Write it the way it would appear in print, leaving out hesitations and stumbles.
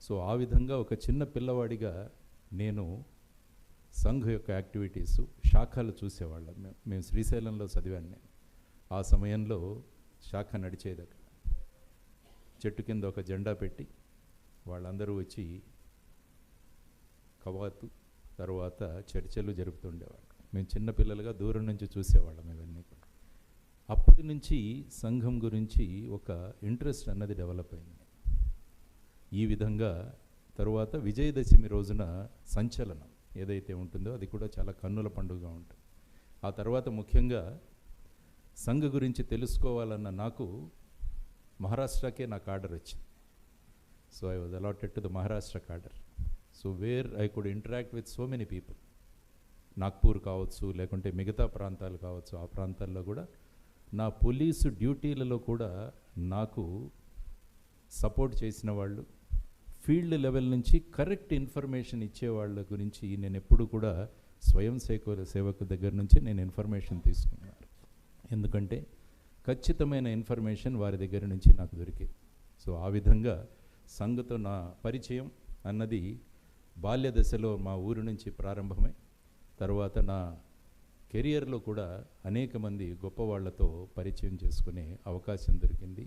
So ఆ విధంగా ఒక చిన్న పిల్లవాడిగా నేను సంఘ్ యొక్క యాక్టివిటీసు శాఖలు చూసేవాళ్ళం. మేము శ్రీశైలంలో చదివాను. నేను ఆ సమయంలో శాఖ నడిచేది అక్కడ. చెట్టు కింద ఒక జెండా పెట్టి వాళ్ళందరూ వచ్చి కవాతు తర్వాత చర్చలు జరుపుతుండేవాళ్ళు. మేము చిన్నపిల్లలుగా దూరం నుంచి చూసేవాళ్ళం ఇవన్నీ కూడా. అప్పటి నుంచి సంఘం గురించి ఒక ఇంట్రెస్ట్ అన్నది డెవలప్ అయింది. ఈ విధంగా తరువాత విజయదశమి రోజున సంచలనం ఏదైతే ఉంటుందో అది కూడా చాలా కన్నుల పండుగగా ఉంటుంది. ఆ తర్వాత ముఖ్యంగా సంఘ గురించి తెలుసుకోవాలన్న నాకు మహారాష్ట్రకే నాకు ఆర్డర్ వచ్చింది. So I was allotted to the Maharashtra order. So where I could interact with so many people. Nagpur కావచ్చు, లేకుంటే మిగతా ప్రాంతాలు కావచ్చు. ఆ ప్రాంతాల్లో కూడా నా పోలీసు డ్యూటీలలో కూడా నాకు సపోర్ట్ చేసిన వాళ్ళు, ఫీల్డ్ లెవెల్ నుంచి కరెక్ట్ ఇన్ఫర్మేషన్ ఇచ్చేవాళ్ళ గురించి నేను ఎప్పుడు కూడా స్వయం సేవకు దగ్గర నుంచి నేను ఇన్ఫర్మేషన్ తీసుకున్నాను. ఎందుకంటే ఖచ్చితమైన ఇన్ఫర్మేషన్ వారి దగ్గర నుంచి నాకు దొరికేది. సో ఆ విధంగా సంఘతో నా పరిచయం అన్నది బాల్య దశలో మా ఊరు నుంచి ప్రారంభమై తర్వాత నా కెరియర్లో కూడా అనేక మంది గొప్ప వాళ్ళతో పరిచయం చేసుకునే అవకాశం దొరికింది.